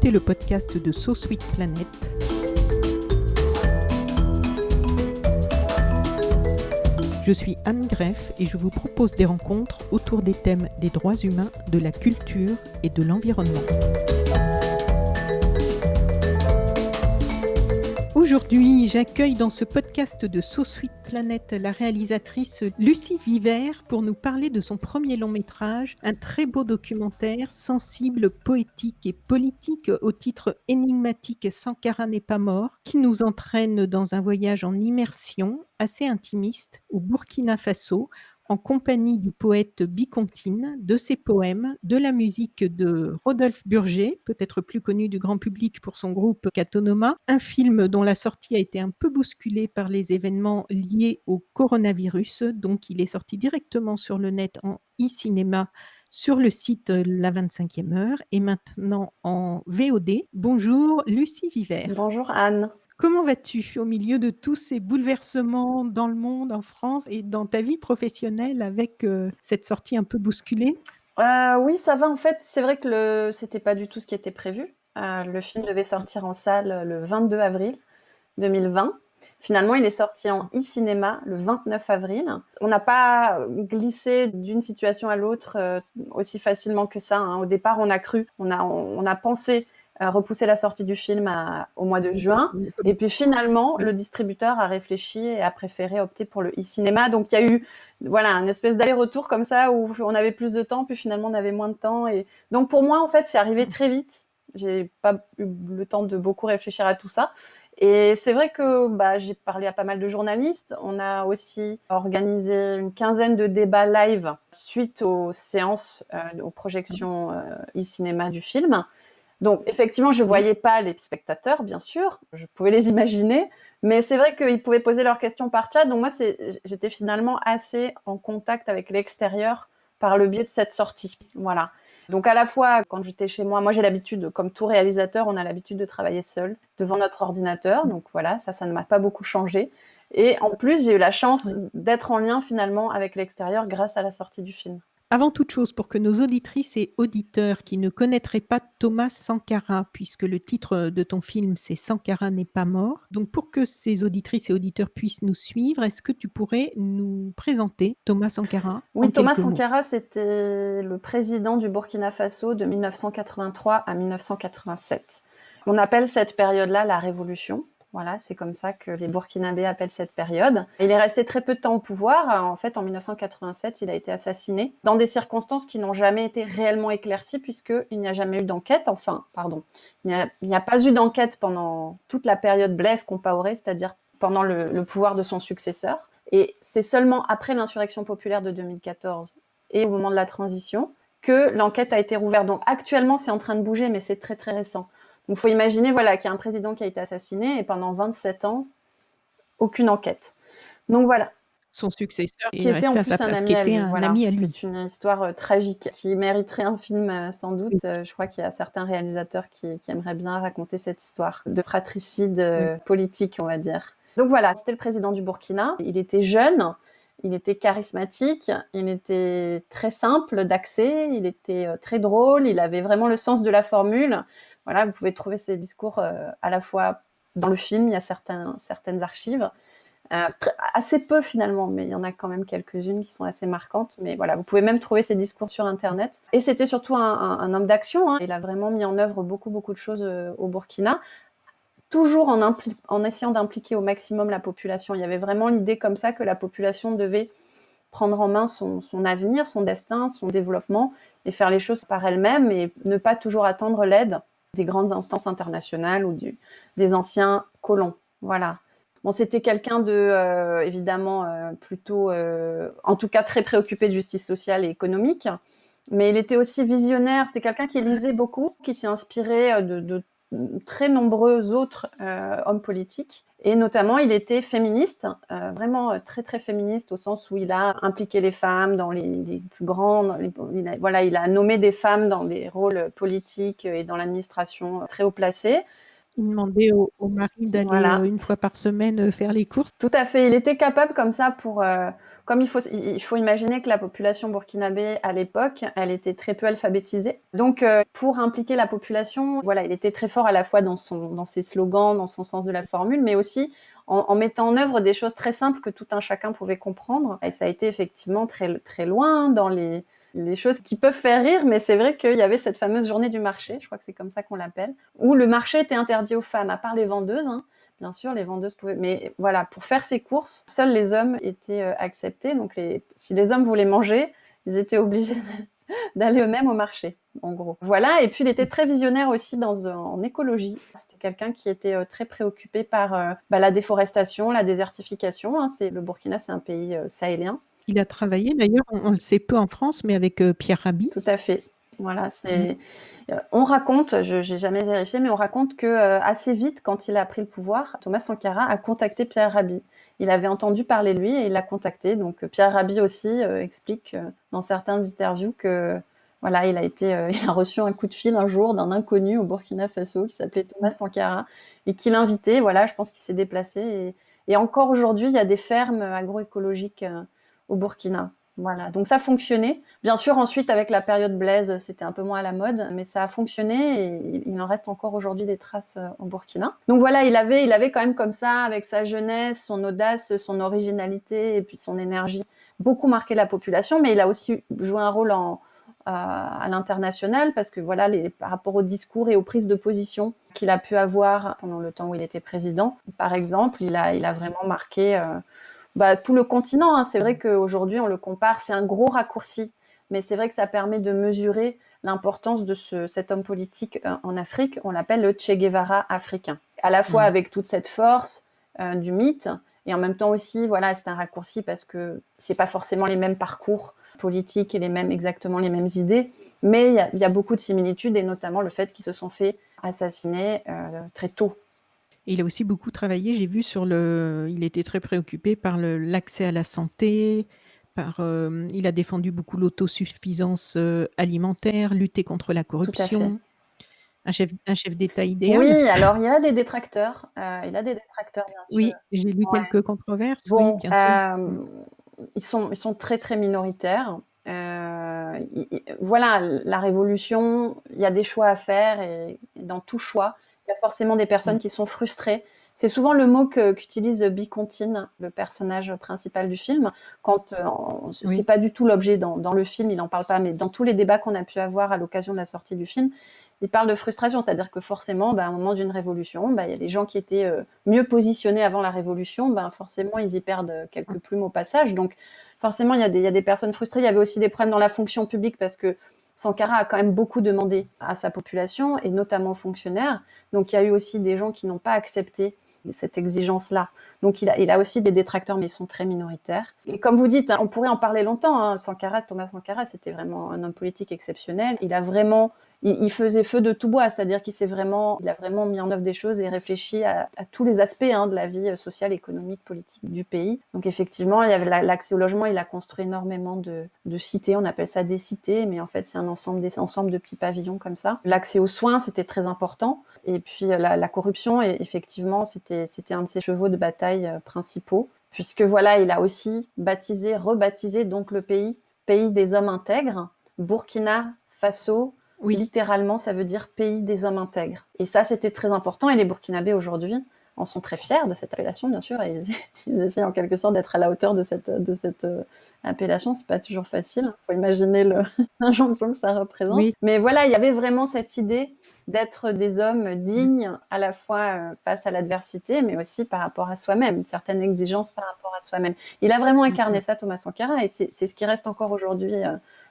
écoutez le podcast de So Sweet Planet. Je suis Anne Greff et je vous propose des rencontres autour des thèmes des droits humains, de la culture et de l'environnement. Aujourd'hui, j'accueille dans ce podcast de So Sweet Planet la réalisatrice Lucie Vivert pour nous parler de son premier long métrage, un très beau documentaire sensible, poétique et politique au titre énigmatique Sankara n'est pas mort, qui nous entraîne dans un voyage en immersion assez intimiste au Burkina Faso, en compagnie du poète Bikontine, de ses poèmes, de la musique de Rodolphe Burger, peut-être plus connu du grand public pour son groupe Katonoma, un film dont la sortie a été un peu bousculée par les événements liés au coronavirus, donc il est sorti directement sur le net en e-cinéma sur le site La 25e heure et maintenant en VOD. Bonjour Lucie Vivert. Bonjour Anne. Comment vas-tu au milieu de tous ces bouleversements dans le monde, en France et dans ta vie professionnelle avec cette sortie un peu bousculée ? Oui, ça va en fait. C'est vrai que c'était pas du tout ce qui était prévu. Le film devait sortir en salle le 22 avril 2020. Finalement, il est sorti en e-cinéma le 29 avril. On n'a pas glissé d'une situation à l'autre aussi facilement que ça. Au départ, on a pensé repousser la sortie du film au mois de juin. Et puis finalement, le distributeur a réfléchi et a préféré opter pour le e-cinéma. Donc il y a eu une espèce d'aller-retour comme ça où on avait plus de temps, puis finalement on avait moins de temps. Et donc pour moi, en fait, c'est arrivé très vite. J'ai pas eu le temps de beaucoup réfléchir à tout ça. Et c'est vrai que j'ai parlé à pas mal de journalistes. On a aussi organisé une quinzaine de débats live suite aux séances, aux projections e-cinéma du film. Donc, effectivement, je ne voyais pas les spectateurs, bien sûr. Je pouvais les imaginer. Mais c'est vrai qu'ils pouvaient poser leurs questions par chat. Donc, moi, j'étais finalement assez en contact avec l'extérieur par le biais de cette sortie. Voilà. Donc, à la fois, quand j'étais chez moi, j'ai l'habitude, comme tout réalisateur, on a l'habitude de travailler seul devant notre ordinateur. Donc, voilà, ça ne m'a pas beaucoup changé. Et en plus, j'ai eu la chance d'être en lien finalement avec l'extérieur grâce à la sortie du film. Avant toute chose, pour que nos auditrices et auditeurs qui ne connaîtraient pas Thomas Sankara, puisque le titre de ton film c'est Sankara n'est pas mort, donc pour que ces auditrices et auditeurs puissent nous suivre, est-ce que tu pourrais nous présenter Thomas Sankara ? Oui, Thomas Sankara, c'était le président du Burkina Faso de 1983 à 1987. On appelle cette période-là la révolution. Voilà, c'est comme ça que les Burkinabés appellent cette période. Il est resté très peu de temps au pouvoir. En fait, en 1987, il a été assassiné dans des circonstances qui n'ont jamais été réellement éclaircies puisqu'il n'y a jamais eu d'enquête. Il n'y a pas eu d'enquête pendant toute la période Blaise Compaoré, c'est-à-dire pendant le pouvoir de son successeur. Et c'est seulement après l'insurrection populaire de 2014 et au moment de la transition que l'enquête a été rouverte. Donc actuellement, c'est en train de bouger, mais c'est très très récent. Donc, il faut imaginer qu'il y a un président qui a été assassiné et pendant 27 ans, aucune enquête. Donc, voilà. Son successeur qui était en plus un ami à lui. C'est une histoire tragique qui mériterait un film sans doute. Je crois qu'il y a certains réalisateurs qui aimeraient bien raconter cette histoire de fratricide politique, on va dire. Donc voilà, c'était le président du Burkina. Il était jeune, il était charismatique, il était très simple d'accès, il était très drôle, il avait vraiment le sens de la formule. Voilà, vous pouvez trouver ses discours à la fois dans le film, il y a certaines archives. Assez peu finalement, mais il y en a quand même quelques-unes qui sont assez marquantes. Mais voilà, vous pouvez même trouver ses discours sur Internet. Et c'était surtout un homme d'action. Il a vraiment mis en œuvre beaucoup de choses au Burkina, toujours en essayant d'impliquer au maximum la population. Il y avait vraiment l'idée comme ça que la population devait prendre en main son avenir, son destin, son développement et faire les choses par elle-même et ne pas toujours attendre l'aide des grandes instances internationales ou des anciens colons. Voilà. Bon, c'était quelqu'un de, évidemment, plutôt, en tout cas très préoccupé de justice sociale et économique, mais il était aussi visionnaire. C'était quelqu'un qui lisait beaucoup, qui s'est inspiré de très nombreux autres hommes politiques. Et notamment, il était féministe, vraiment très très féministe, au sens où il a impliqué les femmes dans les plus grands. Il a nommé des femmes dans des rôles politiques et dans l'administration très haut placés. Il demandait au mari d'aller, Voilà. 1 fois par semaine, faire les courses. Tout à fait. Il était capable comme ça pour, comme il faut imaginer que la population burkinabé à l'époque, elle était très peu alphabétisée. Donc, pour impliquer la population, voilà, il était très fort à la fois dans ses slogans, dans son sens de la formule, mais aussi en mettant en œuvre des choses très simples que tout un chacun pouvait comprendre. Et ça a été effectivement très, très loin dans les choses qui peuvent faire rire, mais c'est vrai qu'il y avait cette fameuse journée du marché, je crois que c'est comme ça qu'on l'appelle, où le marché était interdit aux femmes, à part les vendeuses, hein. Bien sûr, les vendeuses pouvaient, mais voilà, pour faire ces courses, seuls les hommes étaient acceptés. Donc, si les hommes voulaient manger, ils étaient obligés d'aller eux-mêmes au marché, en gros. Voilà, et puis il était très visionnaire aussi en écologie. C'était quelqu'un qui était très préoccupé par la déforestation, la désertification, hein. Le Burkina, c'est un pays sahélien. Il a travaillé d'ailleurs, on le sait peu en France, mais avec, Pierre Rabhi. Tout à fait. Voilà, Mmh. on raconte, j'ai jamais vérifié, mais on raconte que assez vite, quand il a pris le pouvoir, Thomas Sankara a contacté Pierre Rabhi. Il avait entendu parler de lui et il l'a contacté. Donc Pierre Rabhi aussi explique dans certaines interviews que voilà, il a reçu un coup de fil un jour d'un inconnu au Burkina Faso qui s'appelait Thomas Sankara et qui l'invitait. Voilà, je pense qu'il s'est déplacé et encore aujourd'hui, il y a des fermes agroécologiques au Burkina. Voilà, donc ça fonctionnait. Bien sûr, ensuite, avec la période Blaise, c'était un peu moins à la mode, mais ça a fonctionné et il en reste encore aujourd'hui des traces au Burkina. Donc voilà, il avait quand même comme ça, avec sa jeunesse, son audace, son originalité et puis son énergie, beaucoup marqué la population, mais il a aussi joué un rôle à l'international parce que voilà, par rapport au discours et aux prises de position qu'il a pu avoir pendant le temps où il était président, par exemple, il a vraiment marqué tout le continent, hein. C'est vrai qu'aujourd'hui, on le compare, c'est un gros raccourci, mais c'est vrai que ça permet de mesurer l'importance de cet homme politique en Afrique. On l'appelle le Che Guevara africain. À la fois avec toute cette force du mythe, et en même temps aussi, voilà, c'est un raccourci parce que c'est pas forcément les mêmes parcours politiques et exactement les mêmes idées, mais il y a beaucoup de similitudes, et notamment le fait qu'ils se sont fait assassiner très tôt. Et il a aussi beaucoup travaillé, j'ai vu il était très préoccupé par l'accès à la santé, il a défendu beaucoup l'autosuffisance, alimentaire, lutté contre la Tout à fait. corruption. Un chef d'État Oui, idéal? alors il a des détracteurs, bien sûr. Oui, j'ai lu Ouais. quelques controverses, oui, Bon, bien sûr. Mmh. ils sont très, très minoritaires. Voilà, la révolution, il y a des choix à faire, et dans tout choix, il y a forcément des personnes Mmh. qui sont frustrées. C'est souvent le mot qu'utilise Bicontine, le personnage principal du film, quand c'est Oui. pas du tout l'objet dans le film, il en parle pas, mais dans tous les débats qu'on a pu avoir à l'occasion de la sortie du film, il parle de frustration, c'est-à-dire que forcément, à un moment d'une révolution, il y a les gens qui étaient mieux positionnés avant la révolution, forcément, ils y perdent quelques plumes au passage. Donc, forcément, il y a des personnes frustrées. Il y avait aussi des problèmes dans la fonction publique parce que Sankara a quand même beaucoup demandé à sa population, et notamment aux fonctionnaires. Donc, il y a eu aussi des gens qui n'ont pas accepté cette exigence-là. Donc, il a aussi des détracteurs, mais ils sont très minoritaires. Et comme vous dites, hein, on pourrait en parler longtemps, hein. Thomas Sankara, c'était vraiment un homme politique exceptionnel. Il faisait feu de tout bois, c'est-à-dire il a vraiment mis en œuvre des choses et réfléchi à tous les aspects de la vie sociale, économique, politique du pays. Donc effectivement, il y avait l'accès au logement, il a construit énormément de cités, on appelle ça des cités, mais en fait c'est un ensemble de petits pavillons comme ça. L'accès aux soins, c'était très important. Et puis la corruption, et effectivement, c'était un de ses chevaux de bataille principaux, puisque voilà, il a aussi rebaptisé donc le pays des hommes intègres, Burkina Faso. Oui. Littéralement, ça veut dire pays des hommes intègres. Et ça, c'était très important. Et les Burkinabés aujourd'hui en sont très fiers de cette appellation, bien sûr. Et ils essaient en quelque sorte d'être à la hauteur de cette appellation. C'est pas toujours facile. Il faut imaginer l'injonction que ça représente. Oui. Mais voilà, il y avait vraiment cette idée d'être des hommes dignes, à la fois face à l'adversité, mais aussi par rapport à soi-même, une certaine exigence par rapport à soi-même. Il a vraiment incarné ça, Thomas Sankara, et c'est ce qui reste encore aujourd'hui,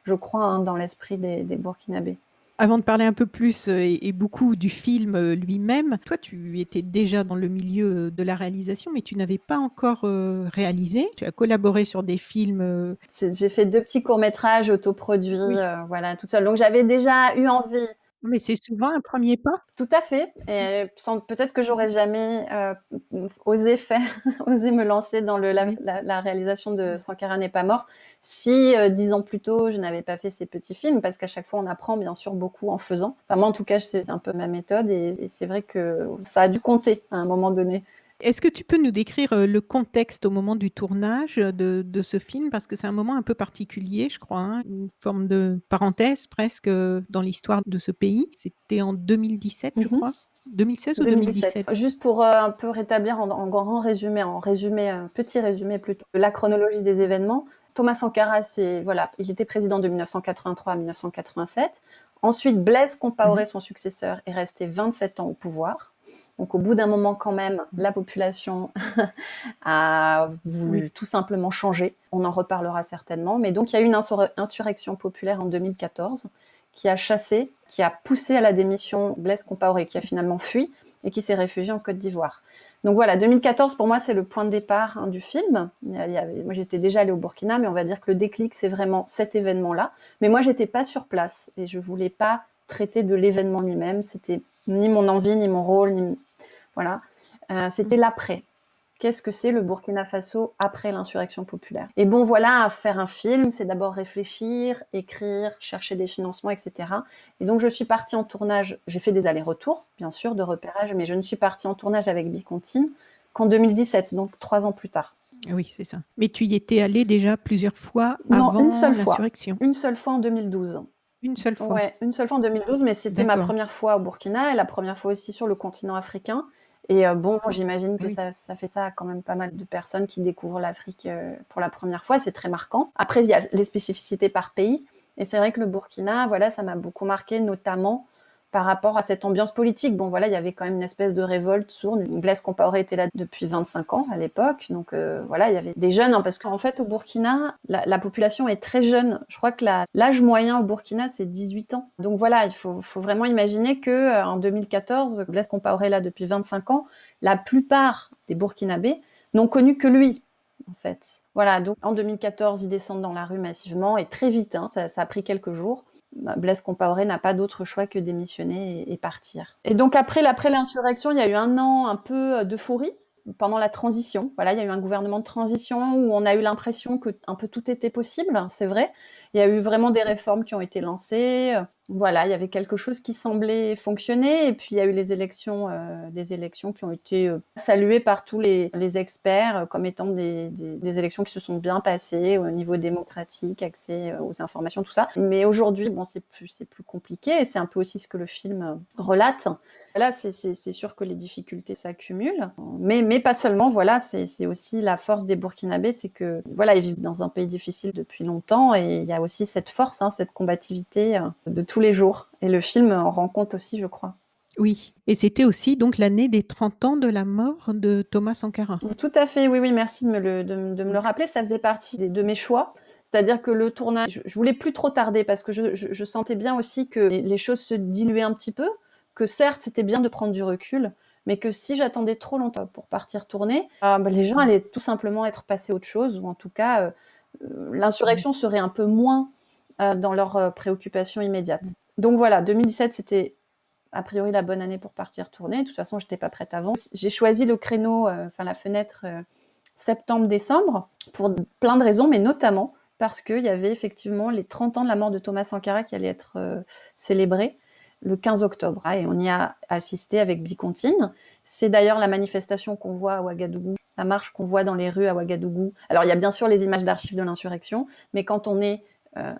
je crois, hein, dans l'esprit des Burkinabés. Avant de parler un peu plus, et beaucoup du film, lui-même, toi, tu étais déjà dans le milieu, de la réalisation, mais tu n'avais pas encore, réalisé. Tu as collaboré sur des films, J'ai fait 2 petits courts-métrages autoproduits, oui. voilà, toute seule. Donc j'avais déjà eu envie Mais c'est souvent un premier pas. Tout à fait. Et peut-être que j'aurais jamais osé faire, osé me lancer dans Oui. la réalisation de Sankara n'est pas mort si 10 ans plus tôt je n'avais pas fait ces petits films, parce qu'à chaque fois on apprend bien sûr beaucoup en faisant. Enfin, moi en tout cas c'est un peu ma méthode, et c'est vrai que ça a dû compter à un moment donné. Est-ce que tu peux nous décrire, le contexte au moment du tournage, de ce film? Parce que c'est un moment un peu particulier, je crois, hein, une forme de parenthèse presque, dans l'histoire de ce pays. C'était en 2017, je Mhm. crois? 2016 ou 2017. 2017? Juste pour un peu rétablir en grand résumé, petit résumé plutôt, la chronologie des événements. Thomas Sankara, voilà, il était président de 1983 à 1987. Ensuite, Blaise Mmh. Compaoré, son successeur, est resté 27 ans au pouvoir. Donc, au bout d'un moment, quand même, Mmh. la population a Oui. voulu tout simplement changer. On en reparlera certainement. Mais donc, il y a eu une insurrection populaire en 2014 qui a chassé, qui a poussé à la démission Blaise Compaoré, qui a finalement fui et qui s'est réfugié en Côte d'Ivoire. Donc voilà, 2014 pour moi c'est le point de départ du film. Moi j'étais déjà allée au Burkina, mais on va dire que le déclic c'est vraiment cet événement-là. Mais moi j'étais pas sur place et je voulais pas traiter de l'événement lui-même. C'était ni mon envie, ni mon rôle, voilà. C'était Mmh. l'après. Qu'est-ce que c'est le Burkina Faso après l'insurrection populaire? Et bon, voilà, faire un film, c'est d'abord réfléchir, écrire, chercher des financements, etc. Et donc, je suis partie en tournage. J'ai fait des allers-retours, bien sûr, de repérage, mais je ne suis partie en tournage avec Bicontine qu'en 2017, donc 3 ans plus tard. Oui, c'est ça. Mais tu y étais allée déjà plusieurs fois Non, une avant seule fois. l'insurrection? Une seule fois en 2012. Une seule fois? Ouais, une seule fois en 2012, mais c'était ma D'accord. première fois au Burkina et la première fois aussi sur le continent africain. Et bon, j'imagine que Oui. ça fait ça à quand même pas mal de personnes qui découvrent l'Afrique pour la première fois. C'est très marquant. Après, il y a les spécificités par pays. Et c'est vrai que le Burkina, voilà, ça m'a beaucoup marqué, notamment par rapport à cette ambiance politique. Bon, voilà, il y avait quand même une espèce de révolte sourde. Blaise Compaoré était là depuis 25 ans à l'époque. Donc, voilà, il y avait des jeunes, hein, parce qu'en fait, au Burkina, la population est très jeune. Je crois que l'âge moyen au Burkina, c'est 18 ans. Donc, voilà, il faut vraiment imaginer que en 2014, Blaise Compaoré est là depuis 25 ans. La plupart des Burkinabés n'ont connu que lui, en fait. Voilà, donc en 2014, ils descendent dans la rue massivement, et très vite, hein, ça a pris quelques jours. Blaise Compaoré n'a pas d'autre choix que démissionner et partir. Et donc après l'insurrection, il y a eu un an un peu d'euphorie pendant la transition. Voilà, il y a eu un gouvernement de transition où on a eu l'impression que un peu tout était possible, c'est vrai. Il y a eu vraiment des réformes qui ont été lancées. Voilà, il y avait quelque chose qui semblait fonctionner. Et puis il y a eu des élections qui ont été saluées par tous les experts comme étant des élections qui se sont bien passées au niveau démocratique, accès aux informations, tout ça. Mais aujourd'hui, bon, c'est plus compliqué, et c'est un peu aussi ce que le film relate. Là, c'est sûr que les difficultés s'accumulent, mais pas seulement. Voilà, c'est aussi la force des Burkinabés, c'est que voilà, ils vivent dans un pays difficile depuis longtemps, et il y a aussi cette force, hein, cette combativité de tous les jours. Et le film en rend compte aussi, je crois. Oui, et c'était aussi donc l'année des 30 ans de la mort de Thomas Sankara? Tout à fait, oui, oui, merci de me le rappeler. Ça faisait partie de mes choix. C'est-à-dire que le tournage, je voulais plus trop tarder, parce que je sentais bien aussi que les choses se diluaient un petit peu, que certes, c'était bien de prendre du recul, mais que si j'attendais trop longtemps pour partir tourner, les gens allaient tout simplement être passés à autre chose, ou en tout cas, Mmh. l'insurrection serait un peu moins dans leurs préoccupations immédiates. Donc voilà, 2017, c'était a priori la bonne année pour partir tourner. De toute façon, j'étais pas prête avant. J'ai choisi le créneau, la fenêtre septembre-décembre pour plein de raisons, mais notamment parce qu'il y avait effectivement les 30 ans de la mort de Thomas Sankara qui allaient être célébrés le 15 octobre. Et on y a assisté avec Bicontine. C'est d'ailleurs la manifestation qu'on voit à Ouagadougou, la marche qu'on voit dans les rues à Ouagadougou. Alors, il y a bien sûr les images d'archives de l'insurrection, mais quand on est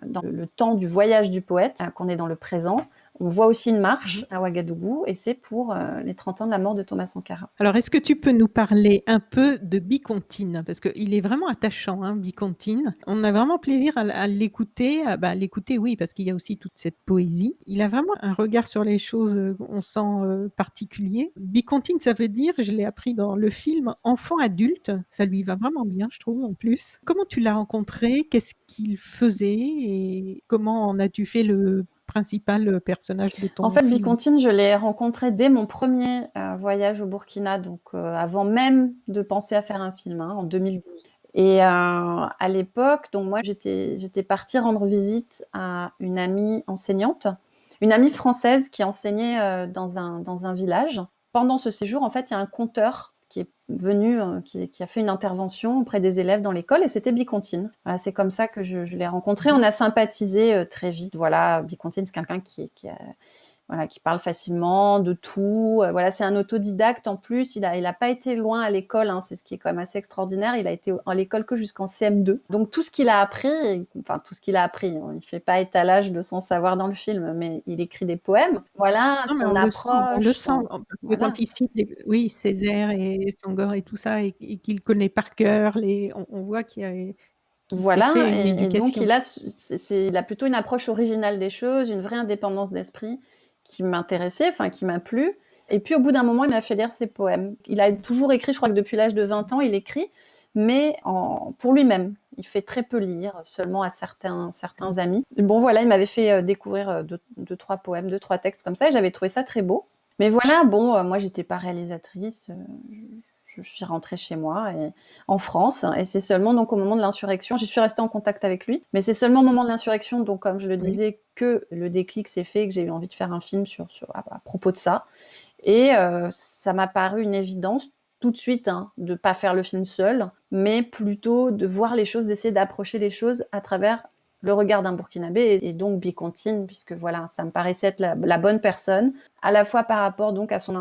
dans le temps du voyage du poète, qu'on est dans le présent, on voit aussi une Mmh. marche à Ouagadougou, et c'est pour les 30 ans de la mort de Thomas Sankara. Alors, est-ce que tu peux nous parler un peu de Bicontine? Parce qu'il est vraiment attachant, hein, Bicontine. On a vraiment plaisir à l'écouter, à l'écouter, oui, parce qu'il y a aussi toute cette poésie. Il a vraiment un regard sur les choses, on sent, particulier. Bicontine, ça veut dire, je l'ai appris dans le film, enfant adulte. Ça lui va vraiment bien, je trouve, en plus. Comment tu l'as rencontré? Qu'est-ce qu'il faisait? Et comment en as-tu fait le principal personnage de En ton fait, film? Bicontine, je l'ai rencontré dès mon premier voyage au Burkina, donc avant même de penser à faire un film, hein, en 2012. Et à l'époque, donc moi, j'étais partie rendre visite à une amie enseignante une amie française qui enseignait dans un village. Pendant ce séjour, en fait, il y a un conteur qui est venu, qui a fait une intervention auprès des élèves dans l'école, et c'était Bicontine. Voilà, c'est comme ça que je l'ai rencontré. On a sympathisé très vite. Voilà, Bicontine, c'est quelqu'un voilà, qui parle facilement de tout. Voilà, c'est un autodidacte en plus. Il a pas été loin à l'école, hein, c'est ce qui est quand même assez extraordinaire. Il a été à l'école que jusqu'en CM2. Donc tout ce qu'il a appris, enfin tout ce qu'il a appris, hein, il fait pas étalage de son savoir dans le film, mais il écrit des poèmes. Voilà, Non, mais son on le approche, sent, parce que voilà. quand il cite oui, Césaire et Senghor et tout ça, et qu'il connaît par cœur, on voit qu'il s'est Voilà, fait une et donc éducation. il a plutôt une approche originale des choses, une vraie indépendance d'esprit qui m'intéressait, enfin qui m'a plu. Et puis au bout d'un moment, il m'a fait lire ses poèmes. Il a toujours écrit, je crois que depuis l'âge de 20 ans, il écrit, mais pour lui-même. Il fait très peu lire, seulement à certains amis. Et bon, voilà, il m'avait fait découvrir deux, trois poèmes, deux, trois textes comme ça, et j'avais trouvé ça très beau. Mais voilà, bon, moi, j'étais pas réalisatrice. Je suis rentrée chez moi en France, et c'est seulement donc au moment de l'insurrection, je suis restée en contact avec lui, mais c'est seulement au moment de l'insurrection, donc comme je le Oui. disais, que le déclic s'est fait, que j'ai eu envie de faire un film à propos de ça. Et ça m'a paru une évidence tout de suite, hein, de pas faire le film seul, mais plutôt de voir les choses, d'essayer d'approcher les choses à travers le regard d'un Burkinabé, et donc Bicontine, puisque voilà, ça me paraissait être la bonne personne, à la fois par rapport donc à son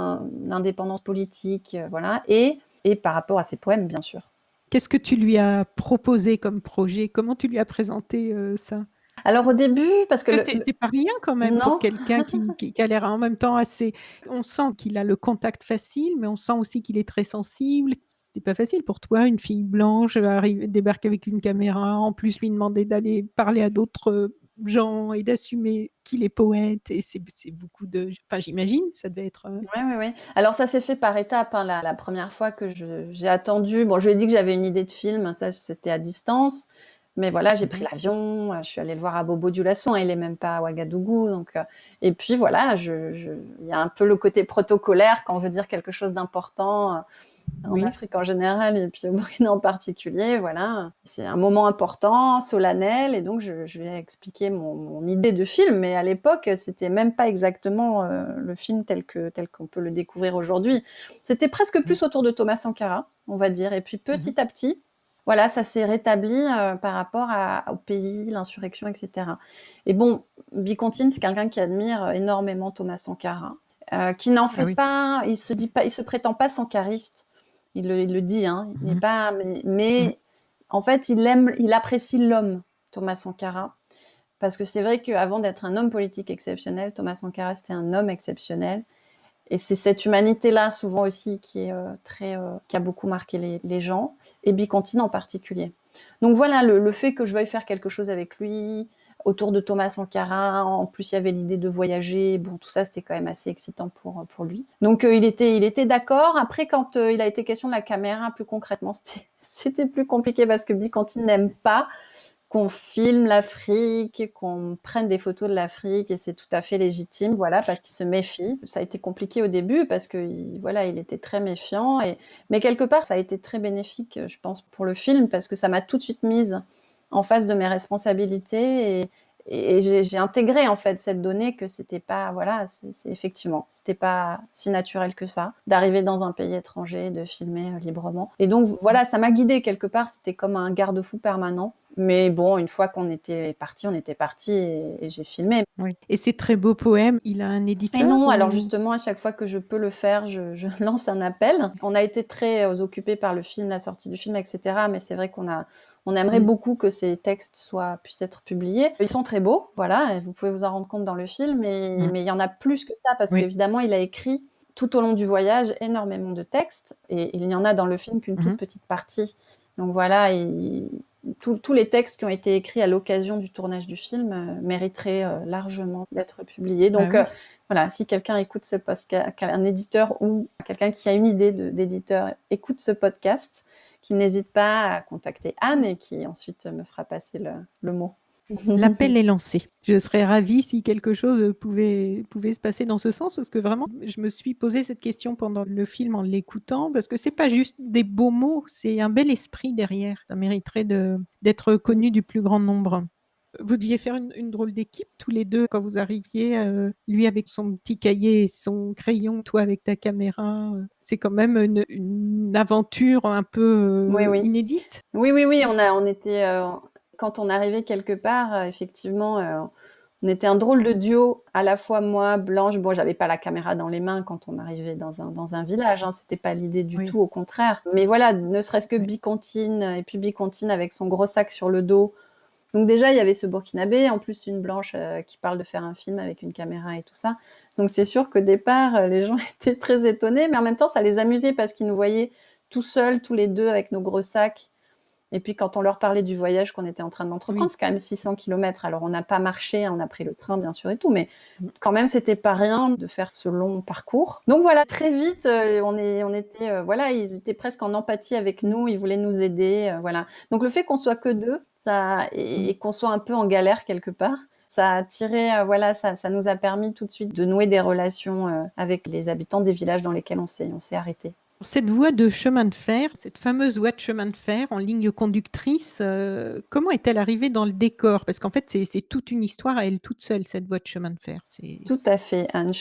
indépendance politique, voilà, et par rapport à ses poèmes, bien sûr. Qu'est-ce que tu lui as proposé comme projet? Comment tu lui as présenté ça? Alors au début, parce que Parce que c'est pas rien quand même pour non, quelqu'un qui a l'air en même temps assez. On sent qu'il a le contact facile, mais on sent aussi qu'il est très sensible. C'était pas facile pour toi, une fille blanche, débarquer avec une caméra, en plus lui demander d'aller parler à d'autres gens et d'assumer qu'il est poète. Et c'est beaucoup de. Enfin, j'imagine, ça devait être. ouais, ouais, ouais. Alors ça s'est fait par étapes, hein. La première fois que j'ai attendu, bon, je lui ai dit que j'avais une idée de film, ça c'était à distance, mais voilà, j'ai pris l'avion, je suis allée le voir à Bobo-Dioulasso, hein, il est même pas à Ouagadougou, donc et puis voilà, il y a un peu le côté protocolaire quand on veut dire quelque chose d'important, en Oui. Afrique en général, et puis au Burkina en particulier, voilà. C'est un moment important, solennel, et donc je lui ai expliqué mon idée de film, mais à l'époque, c'était même pas exactement le film tel qu'on peut le découvrir aujourd'hui. C'était presque plus autour de Thomas Sankara, on va dire, et puis petit à petit, voilà, ça s'est rétabli par rapport au pays, l'insurrection, etc. Et bon, Bicontine, c'est quelqu'un qui admire énormément Thomas Sankara, qui n'en Ah fait oui. pas, il se prétend pas sankariste. Il le dit, hein. Il n'est pas, mais en fait, il apprécie l'homme, Thomas Sankara, parce que c'est vrai qu'avant d'être un homme politique exceptionnel, Thomas Sankara c'était un homme exceptionnel, et c'est cette humanité-là souvent aussi qui est qui a beaucoup marqué les gens, et Bicontine en particulier. Donc voilà, le fait que je veuille faire quelque chose avec lui, autour de Thomas Sankara, en plus il y avait l'idée de voyager, bon, tout ça c'était quand même assez excitant pour lui. Donc il était d'accord. Après, quand il a été question de la caméra, plus concrètement, c'était plus compliqué, parce que Bicontine n'aime pas qu'on filme l'Afrique, qu'on prenne des photos de l'Afrique, et c'est tout à fait légitime, voilà, parce qu'il se méfie. Ça a été compliqué au début parce que voilà, il était très méfiant, mais quelque part ça a été très bénéfique, je pense, pour le film, parce que ça m'a tout de suite mise en face de mes responsabilités, et j'ai intégré en fait cette donnée que c'était pas, voilà, c'est effectivement, c'était pas si naturel que ça d'arriver dans un pays étranger, de filmer librement. Et donc voilà, ça m'a guidée quelque part, c'était comme un garde-fou permanent. Mais bon, une fois qu'on était parti, on était parti, et j'ai filmé. Oui. Et ces très beaux poèmes, il a un Et éditeur non, alors ou? justement, à chaque fois que je peux le faire, je lance un appel. On a été très occupés par le film, la sortie du film, etc. Mais c'est vrai on aimerait beaucoup que ces textes puissent être publiés. Ils sont très beaux, voilà, et vous pouvez vous en rendre compte dans le film, mais il y en a plus que ça, parce Oui. qu'évidemment, il a écrit tout au long du voyage énormément de textes, et il n'y en a dans le film qu'une toute petite partie. Donc voilà, tous les textes qui ont été écrits à l'occasion du tournage du film mériteraient largement d'être publiés. Ah Donc oui. voilà, si quelqu'un écoute ce podcast, un éditeur ou quelqu'un qui a une idée d'éditeur écoute ce podcast, qui n'hésite pas à contacter Anne, et qui ensuite me fera passer le mot. L'appel est lancé. Je serais ravie si quelque chose pouvait se passer dans ce sens, parce que vraiment, je me suis posé cette question pendant le film en l'écoutant, parce que c'est pas juste des beaux mots, c'est un bel esprit derrière. Ça mériterait d'être connu du plus grand nombre. Vous deviez faire une drôle d'équipe tous les 2 quand vous arriviez, lui avec son petit cahier et son crayon, toi avec ta caméra, c'est quand même une aventure un Oui, peu, oui. inédite? Oui, oui, oui, on était, quand on arrivait quelque part, effectivement, on était un drôle de duo, à la fois moi, Blanche, bon, j'avais pas la caméra dans les mains quand on arrivait dans un village, hein, c'était pas l'idée du Oui, tout, au contraire. Mais voilà, ne serait-ce que ouais. Bicontine, et puis Bicontine avec son gros sac sur le dos. Donc déjà, il y avait ce Burkinabé, en plus une Blanche qui parle de faire un film avec une caméra et tout ça. Donc c'est sûr qu'au départ, les gens étaient très étonnés, mais en même temps, ça les amusait parce qu'ils nous voyaient tout seuls, tous les deux, avec nos gros sacs. Et puis quand on leur parlait du voyage qu'on était en train d'entreprendre, Oui. c'est quand même 600 km. Alors on n'a pas marché, on a pris le train bien sûr et tout, mais Mmh. quand même c'était pas rien de faire ce long parcours. Donc voilà, très vite on était voilà, ils étaient presque en empathie avec nous, ils voulaient nous aider, voilà. Donc le fait qu'on soit que deux, ça Mmh. et qu'on soit un peu en galère quelque part, ça a attiré voilà, ça nous a permis tout de suite de nouer des relations avec les habitants des villages dans lesquels on s'est arrêté. Cette voie de chemin de fer, cette fameuse voie de chemin de fer en ligne conductrice, comment est-elle arrivée dans le décor? Parce qu'en fait, c'est toute une histoire à elle toute seule, cette voie de chemin de fer. Tout à fait, Anne.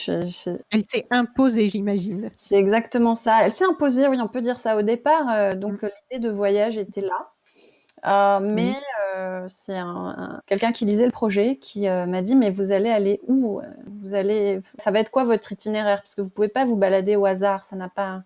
Elle s'est imposée, j'imagine. C'est exactement ça. Elle s'est imposée, oui, on peut dire ça. Au départ, Mmh. donc l'idée de voyage était là, mais Oui, c'est quelqu'un qui lisait le projet qui m'a dit: «Mais vous allez aller où? Vous allez Ça va être quoi votre itinéraire? Parce que vous pouvez pas vous balader au hasard, ça n'a pas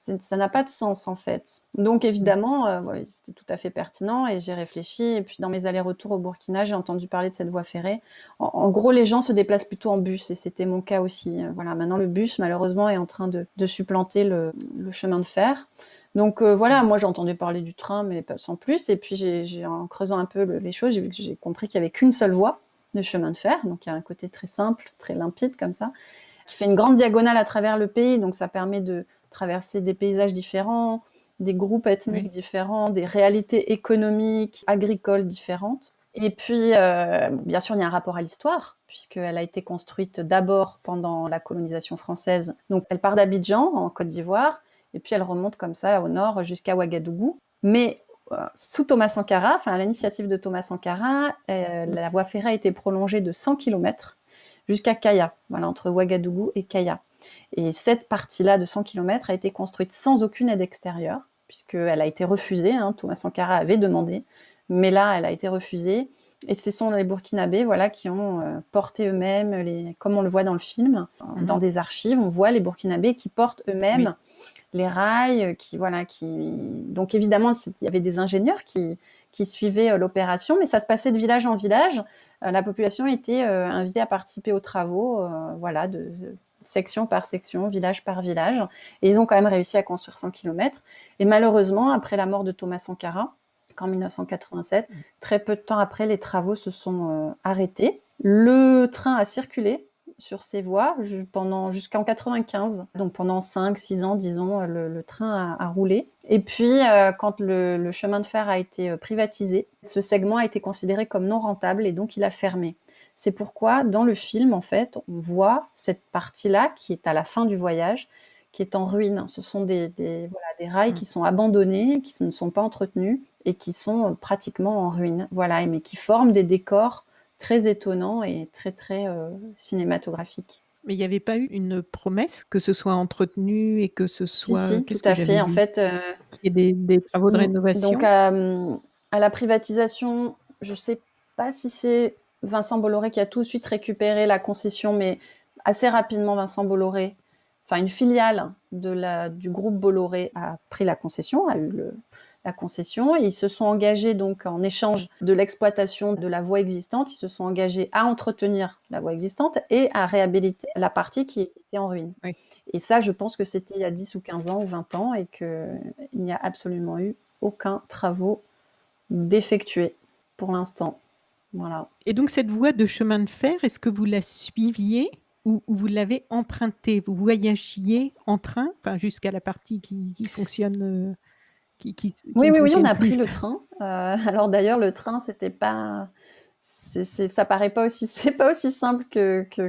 de sens, en fait». Donc mmh, évidemment, ouais, c'était tout à fait pertinent et j'ai réfléchi et puis dans mes allers-retours au Burkina, j'ai entendu parler de cette voie ferrée. En gros, les gens se déplacent plutôt en bus et c'était mon cas aussi, voilà. Maintenant le bus malheureusement est en train de supplanter le chemin de fer. Donc voilà, mmh, moi j'ai entendu parler du train mais pas sans plus et puis en creusant un peu les choses, j'ai compris qu'il y avait qu'une seule voie de chemin de fer, donc il y a un côté très simple, très limpide comme ça, qui fait une grande diagonale à travers le pays, donc ça permet de traverser des paysages différents, des groupes ethniques oui. différents, des réalités économiques, agricoles différentes. Et puis, bien sûr, il y a un rapport à l'histoire, puisqu'elle a été construite d'abord pendant la colonisation française. Donc, elle part d'Abidjan, en Côte d'Ivoire, et puis elle remonte comme ça au nord jusqu'à Ouagadougou. Mais sous Thomas Sankara, enfin à l'initiative de Thomas Sankara, Mmh. la voie ferrée a été prolongée de 100 km jusqu'à Kaya, voilà, entre Ouagadougou et Kaya. Et cette partie-là de 100 km a été construite sans aucune aide extérieure, puisqu'elle a été refusée, hein, Thomas Sankara avait demandé, mais là, elle a été refusée. Et ce sont les Burkinabés voilà, qui ont porté eux-mêmes, comme on le voit dans le film, Mmh. dans des archives, on voit les Burkinabés qui portent Oui. eux-mêmes les rails, donc évidemment, il y avait des ingénieurs qui suivaient l'opération, mais ça se passait de village en village. La population était invitée à participer aux travaux, voilà, de section par section, village par village. Et ils ont quand même réussi à construire 100 km. Et malheureusement, après la mort de Thomas Sankara, en 1987, Mmh. très peu de temps après, les travaux se sont arrêtés. Le train a circulé sur ces voies jusqu'en 95. Donc pendant 5-6 ans, disons, le train a roulé. Et puis, quand le chemin de fer a été privatisé, ce segment a été considéré comme non rentable et donc il a fermé. C'est pourquoi, dans le film, en fait, on voit cette partie-là qui est à la fin du voyage, qui est en ruine. Ce sont voilà, des rails Mmh. qui sont abandonnés, qui ne sont pas entretenus et qui sont pratiquement en ruine. Voilà, mais qui forment des décors très étonnant et très, très cinématographique. Mais il y avait pas eu une promesse que ce soit entretenu et que ce Si, soit si, tout qu'est-ce que à j'avais fait. En lu? fait, Qu'il y ait des travaux de donc rénovation? à la privatisation, je ne sais pas si c'est Vincent Bolloré qui a tout de suite récupéré la concession, mais assez rapidement, Vincent Bolloré, enfin une filiale du groupe Bolloré a pris la concession, a eu la concession. Ils se sont engagés donc en échange de l'exploitation de la voie existante, ils se sont engagés à entretenir la voie existante et à réhabiliter la partie qui était en ruine. Oui. Et ça, je pense que c'était il y a 10 ou 15 ans ou 20 ans et qu'il n'y a absolument eu aucun travaux d'effectuer pour l'instant. Voilà. Et donc cette voie de chemin de fer, est-ce que vous la suiviez ou vous l'avez empruntée? Vous voyagiez en train, enfin jusqu'à la partie qui fonctionne, qui Oui, ne oui, oui, on fonctionne a pris plus? le train. Alors d'ailleurs, le train, c'était pas ça paraît pas aussi, c'est pas aussi simple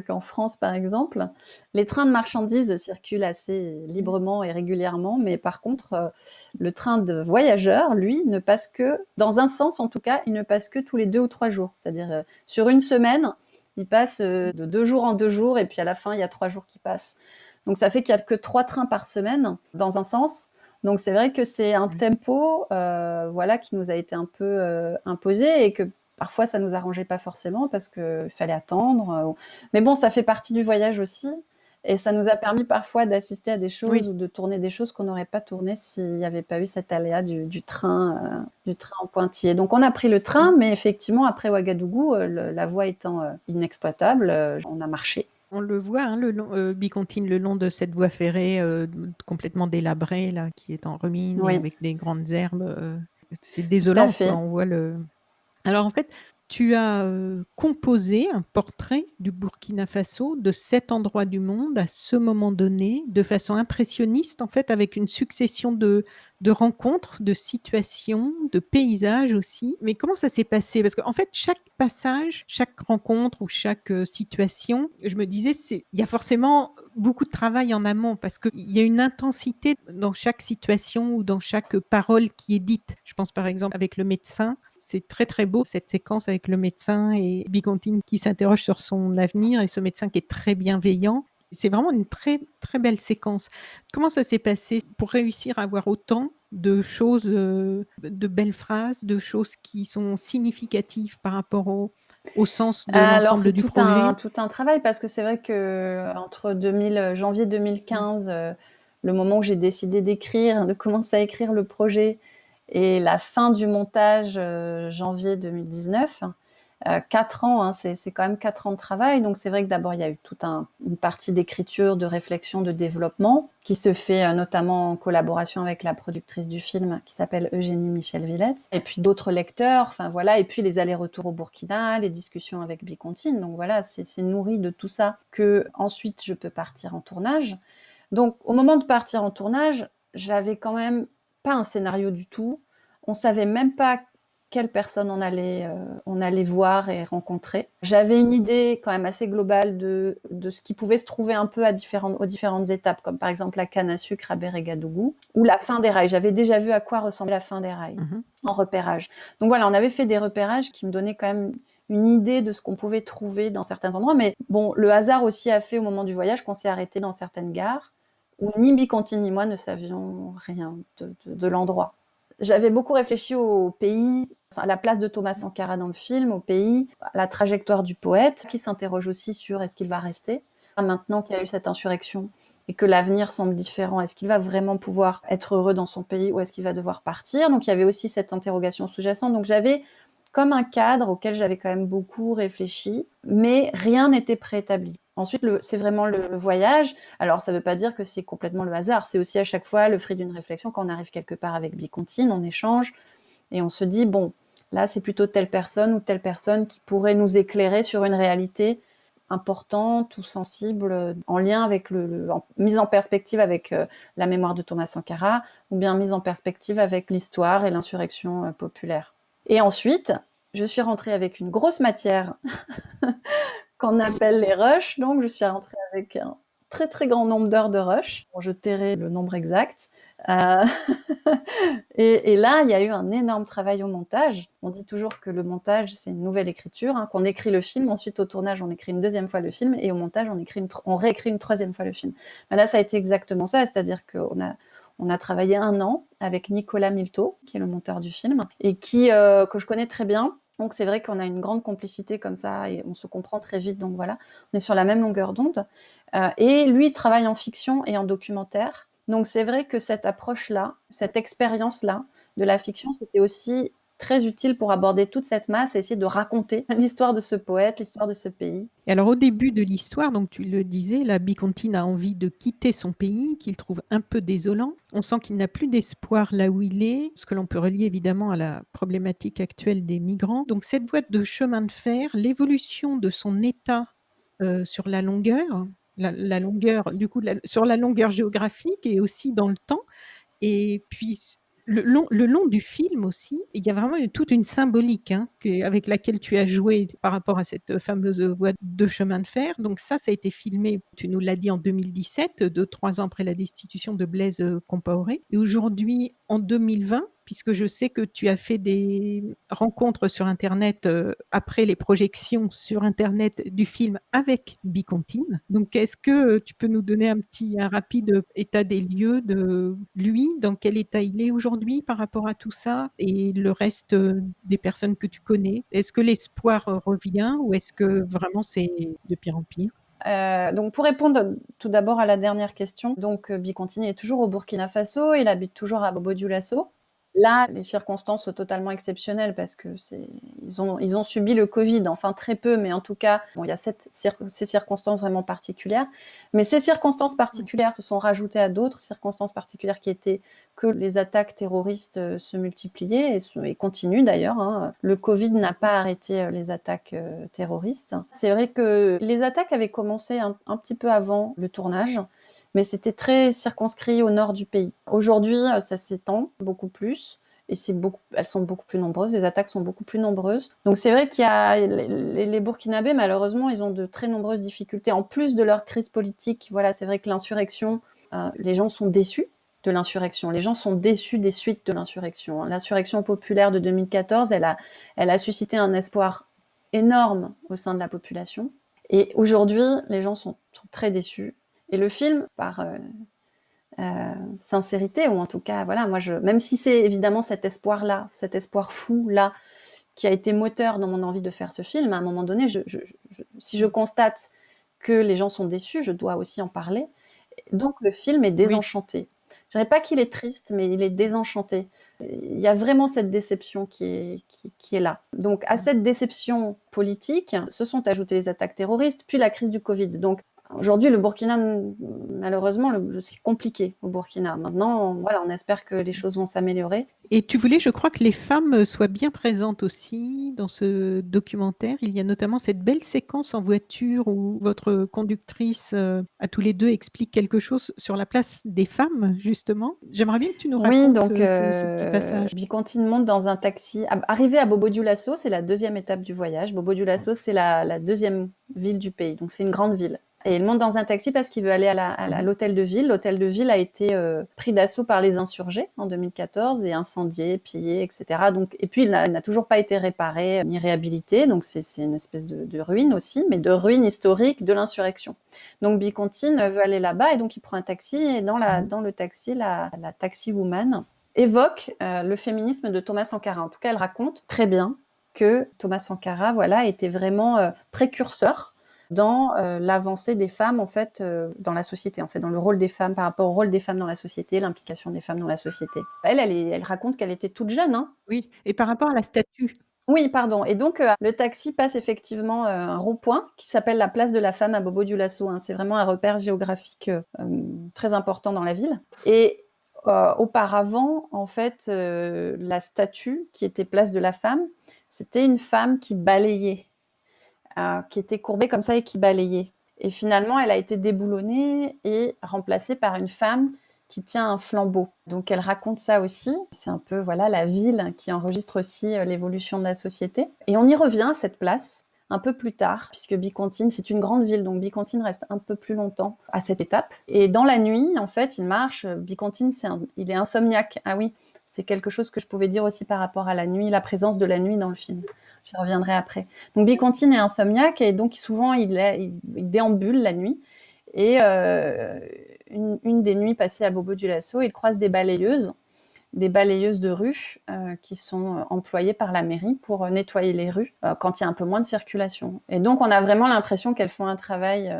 qu'en France, par exemple. Les trains de marchandises circulent assez librement et régulièrement, mais par contre, le train de voyageurs, lui, ne passe que, dans un sens en tout cas, il ne passe que tous les 2 ou 3 jours. C'est-à-dire, sur une semaine, il passe de 2 jours en 2 jours, et puis à la fin, il y a 3 jours qui passent. Donc ça fait qu'il y a que 3 trains par semaine, dans un sens. Donc c'est vrai que c'est un tempo, voilà, qui nous a été un peu imposé, et que parfois, ça nous arrangeait pas forcément parce qu'il fallait attendre. Mais bon, ça fait partie du voyage aussi. Et ça nous a permis parfois d'assister à des choses ou de tourner des choses qu'on n'aurait pas tournées s'il n'y avait pas eu cet aléa du train en pointillé. Donc on a pris le train, mais effectivement, après Ouagadougou, la voie étant inexploitable, on a marché. On le voit, hein, Bicontine, le long de cette voie ferrée complètement délabrée, là, qui est en ruine et avec des grandes herbes. C'est désolant, quoi. On voit le... Alors en fait, tu as composé un portrait du Burkina Faso, de cet endroit du monde, à ce moment donné, de façon impressionniste, en fait, avec une succession de rencontres, de situations, de paysages aussi. Mais comment ça s'est passé? Parce qu'en fait, chaque passage, chaque rencontre ou chaque situation, je me disais, il y a forcément beaucoup de travail en amont parce qu'il y a une intensité dans chaque situation ou dans chaque parole qui est dite. Je pense par exemple avec le médecin, c'est très très beau cette séquence avec le médecin et Bigontine qui s'interroge sur son avenir et ce médecin qui est très bienveillant. C'est vraiment une très très belle séquence. Comment ça s'est passé pour réussir à avoir autant de choses, de belles phrases, de choses qui sont significatives par rapport au sens de l'ensemble du projet? Alors, c'est tout un travail parce que c'est vrai qu'entre janvier 2015, le moment où j'ai décidé d'écrire, de commencer à écrire le projet, et la fin du montage, janvier 2019, 4 ans, hein, c'est quand même 4 ans de travail. Donc c'est vrai que d'abord, il y a eu toute une partie d'écriture, de réflexion, de développement, qui se fait notamment en collaboration avec la productrice du film, qui s'appelle Eugénie Michel Villette, et puis d'autres lecteurs, enfin voilà, et puis les allers-retours au Burkina, les discussions avec Bicontine. Donc voilà, c'est nourri de tout ça que ensuite je peux partir en tournage. Donc au moment de partir en tournage, j'avais quand même pas un scénario du tout. On savait même pas quelle personne on allait voir et rencontrer. J'avais une idée quand même assez globale de ce qui pouvait se trouver un peu aux différentes étapes, comme par exemple la canne à sucre à Bérégadougou ou la fin des rails. J'avais déjà vu à quoi ressemblait la fin des rails en repérage. Donc voilà, on avait fait des repérages qui me donnaient quand même une idée de ce qu'on pouvait trouver dans certains endroits. Mais bon, le hasard aussi a fait au moment du voyage qu'on s'est arrêté dans certaines gares où ni Bicontine ni moi ne savions rien de l'endroit. J'avais beaucoup réfléchi au pays, à la place de Thomas Sankara dans le film, au pays, la trajectoire du poète, qui s'interroge aussi sur est-ce qu'il va rester maintenant qu'il y a eu cette insurrection et que l'avenir semble différent. Est-ce qu'il va vraiment pouvoir être heureux dans son pays ou est-ce qu'il va devoir partir? Donc il y avait aussi cette interrogation sous-jacente. Donc j'avais comme un cadre auquel j'avais quand même beaucoup réfléchi, mais rien n'était préétabli. Ensuite, c'est vraiment le voyage. Alors, ça ne veut pas dire que c'est complètement le hasard. C'est aussi à chaque fois le fruit d'une réflexion. Quand on arrive quelque part avec Bicontine, on échange et on se dit, bon, là, c'est plutôt telle personne ou telle personne qui pourrait nous éclairer sur une réalité importante ou sensible, en lien avec mise en perspective avec la mémoire de Thomas Sankara, ou bien mise en perspective avec l'histoire et l'insurrection populaire. Et ensuite, je suis rentrée avec une grosse matière qu'on appelle les rushs. Donc, je suis rentrée avec un très, très grand nombre d'heures de rush. Bon, je tairai le nombre exact. Et là, il y a eu un énorme travail au montage. On dit toujours que le montage, c'est une nouvelle écriture, hein, qu'on écrit le film, ensuite au tournage, on écrit une deuxième fois le film, et au montage, on réécrit une troisième fois le film. Mais là, ça a été exactement ça, c'est-à-dire qu'on a travaillé 1 an avec Nicolas Milto, qui est le monteur du film, et que je connais très bien. Donc c'est vrai qu'on a une grande complicité comme ça et on se comprend très vite. Donc voilà, on est sur la même longueur d'onde. Et lui, il travaille en fiction et en documentaire. Donc c'est vrai que cette approche-là, cette expérience-là de la fiction, c'était aussi très utile pour aborder toute cette masse et essayer de raconter l'histoire de ce poète, l'histoire de ce pays. Et alors au début de l'histoire, donc tu le disais, la Bicontine a envie de quitter son pays, qu'il trouve un peu désolant. On sent qu'il n'a plus d'espoir là où il est, ce que l'on peut relier évidemment à la problématique actuelle des migrants. Donc cette voie de chemin de fer, l'évolution de son état sur la longueur, la longueur, du coup, sur la longueur géographique et aussi dans le temps. Et puis Le long du film aussi, il y a vraiment toute une symbolique hein, avec laquelle tu as joué par rapport à cette fameuse voie de chemin de fer. Donc ça a été filmé, tu nous l'as dit, en 2017, 2-3 ans après la destitution de Blaise Compaoré. Et aujourd'hui, en 2020, puisque je sais que tu as fait des rencontres sur Internet après les projections sur Internet du film avec Bicontine. Donc, est-ce que tu peux nous donner un rapide état des lieux de lui, dans quel état il est aujourd'hui par rapport à tout ça et le reste des personnes que tu connais? Est-ce que l'espoir revient ou est-ce que vraiment c'est de pire en pire? Donc pour répondre tout d'abord à la dernière question, donc Bicontine est toujours au Burkina Faso, il habite toujours à Bobo-Dioulasso. Là, les circonstances sont totalement exceptionnelles parce que ils ont subi le Covid, enfin très peu, mais en tout cas, bon, il y a ces circonstances vraiment particulières. Mais ces circonstances particulières se sont rajoutées à d'autres circonstances particulières qui étaient que les attaques terroristes se multipliaient et continuent d'ailleurs. Hein. Le Covid n'a pas arrêté les attaques terroristes. C'est vrai que les attaques avaient commencé un petit peu avant le tournage, mais c'était très circonscrit au nord du pays. Aujourd'hui, ça s'étend beaucoup plus. Et elles sont beaucoup plus nombreuses, les attaques sont beaucoup plus nombreuses. Donc c'est vrai qu'il y a les Burkinabés, malheureusement, ils ont de très nombreuses difficultés. En plus de leur crise politique, voilà, c'est vrai que l'insurrection, les gens sont déçus de l'insurrection. Les gens sont déçus des suites de l'insurrection. L'insurrection populaire de 2014, elle a suscité un espoir énorme au sein de la population. Et aujourd'hui, les gens sont très déçus. Et le film, par sincérité, ou en tout cas, voilà, même si c'est évidemment cet espoir-là, cet espoir fou-là, qui a été moteur dans mon envie de faire ce film, à un moment donné, si je constate que les gens sont déçus, je dois aussi en parler. Donc le film est désenchanté. Oui. Je dirais pas qu'il est triste, mais il est désenchanté. Il y a vraiment cette déception qui est là. Donc à cette déception politique se sont ajoutées les attaques terroristes, puis la crise du Covid. Donc aujourd'hui, le Burkina, malheureusement, c'est compliqué au Burkina. Maintenant, voilà, on espère que les choses vont s'améliorer. Et tu voulais, je crois, que les femmes soient bien présentes aussi dans ce documentaire. Il y a notamment cette belle séquence en voiture où votre conductrice, à tous les deux, explique quelque chose sur la place des femmes, justement. J'aimerais bien que tu nous racontes donc, ce petit passage. Bicontine monte dans un taxi. Arrivé à Bobo-Dioulasso, c'est la deuxième étape du voyage. Bobo-Dioulasso, c'est la deuxième ville du pays, donc c'est une grande ville. Et il monte dans un taxi parce qu'il veut aller à l'hôtel de ville. L'hôtel de ville a été pris d'assaut par les insurgés en 2014 et incendié, pillé, etc. Donc, et puis, il n'a toujours pas été réparé ni réhabilité. Donc, c'est une espèce de ruine aussi, mais de ruine historique de l'insurrection. Donc, Bicontine veut aller là-bas et donc il prend un taxi. Et dans le taxi, la taxi woman évoque le féminisme de Thomas Sankara. En tout cas, elle raconte très bien que Thomas Sankara, voilà, était vraiment précurseur dans l'avancée des femmes en fait dans la société, en fait dans le rôle des femmes par rapport au rôle des femmes dans la société, l'implication des femmes dans la société. Elle raconte qu'elle était toute jeune. Hein. Oui, et par rapport à la statue. Oui, pardon. Et donc le taxi passe effectivement un rond-point qui s'appelle la place de la femme à Bobo-Dioulasso. Hein. C'est vraiment un repère géographique très important dans la ville. Et auparavant, en fait, la statue qui était place de la femme, c'était une femme qui balayait. Qui était courbée comme ça et qui balayait. Et finalement, elle a été déboulonnée et remplacée par une femme qui tient un flambeau. Donc elle raconte ça aussi. C'est un peu voilà la ville qui enregistre aussi l'évolution de la société. Et on y revient à cette place un peu plus tard, puisque Bicontine, c'est une grande ville, donc Bicontine reste un peu plus longtemps à cette étape. Et dans la nuit, en fait, il marche. Bicontine, il est insomniaque. Ah oui, c'est quelque chose que je pouvais dire aussi par rapport à la nuit, la présence de la nuit dans le film. J'y reviendrai après. Donc Bicontine est insomniaque et donc souvent il déambule la nuit. Et une des nuits passées à Bobo-Dioulasso, il croise des balayeuses de rue qui sont employées par la mairie pour nettoyer les rues quand il y a un peu moins de circulation. Et donc on a vraiment l'impression qu'elles font un travail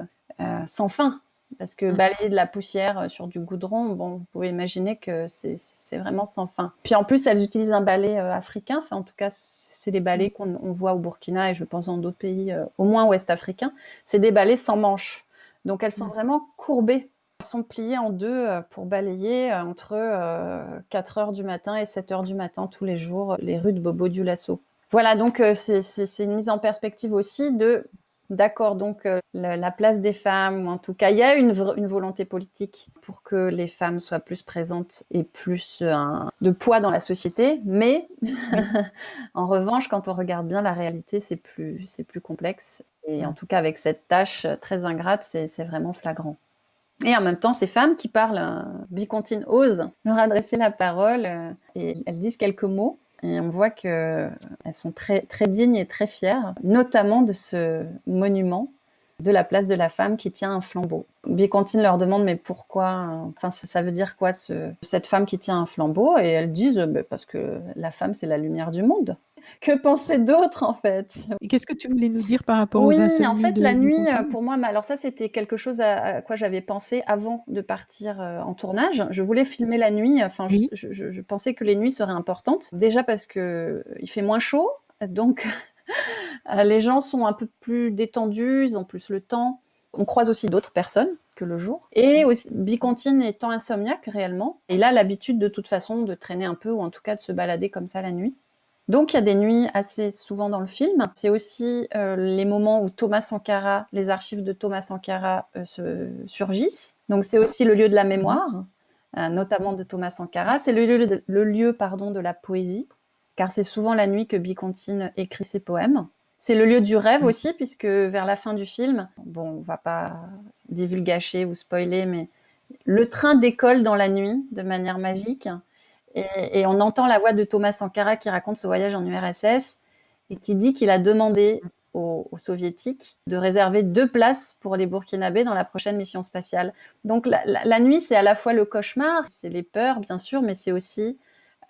sans fin. Parce que balayer de la poussière sur du goudron, bon, vous pouvez imaginer que c'est vraiment sans fin. Puis en plus, elles utilisent un balai africain. Enfin, en tout cas, c'est les balais qu'on voit au Burkina et je pense dans d'autres pays, au moins ouest-africains. C'est des balais sans manches. Donc elles sont vraiment courbées. Elles sont pliées en deux pour balayer entre 4h du matin et 7h du matin tous les jours les rues de Bobo-Dioulasso. Voilà, donc c'est une mise en perspective aussi de D'accord, donc la place des femmes, ou en tout cas, il y a une volonté politique pour que les femmes soient plus présentes et plus de poids dans la société, mais Oui. en revanche, quand on regarde bien la réalité, c'est plus complexe. Et en Mmh. tout cas, avec cette tâche très ingrate, c'est vraiment flagrant. Et en même temps, ces femmes qui parlent, Bicontine ose leur adresser la parole et elles disent quelques mots. Et on voit qu'elles sont très, très dignes et très fières, notamment de ce monument de la place de la femme qui tient un flambeau. Bicontine leur demande mais pourquoi, enfin ça veut dire quoi cette femme qui tient un flambeau? Et elles disent parce que la femme c'est la lumière du monde. Que penser d'autre en fait? Et qu'est-ce que tu voulais nous dire par rapport aux Oui, en insomnies fait, de la nuit, Biocontin? pour moi, alors ça, c'était quelque chose à quoi j'avais pensé avant de partir en tournage. Je voulais filmer la nuit. Enfin, Oui. je pensais que les nuits seraient importantes. Déjà parce que il fait moins chaud, donc les gens sont un peu plus détendus, ils ont plus le temps. On croise aussi d'autres personnes que le jour. Et aussi, Bicontine étant insomniaque réellement, il a l'habitude de toute façon de traîner un peu ou en tout cas de se balader comme ça la nuit. Donc il y a des nuits assez souvent dans le film. C'est aussi les moments où Thomas Sankara, les archives de Thomas Sankara surgissent. Donc c'est aussi le lieu de la Mmh. mémoire, notamment de Thomas Sankara. C'est le lieu de la poésie, car c'est souvent la nuit que Bicontine écrit ses poèmes. C'est le lieu du rêve Oui. aussi, puisque vers la fin du film, bon, on va pas divulgacher ou spoiler, mais le train décolle dans la nuit de manière magique. Et on entend la voix de Thomas Sankara qui raconte ce voyage en URSS et qui dit qu'il a demandé aux soviétiques de réserver 2 places pour les Burkinabés dans la prochaine mission spatiale. Donc la nuit, c'est à la fois le cauchemar, c'est les peurs, bien sûr, mais c'est aussi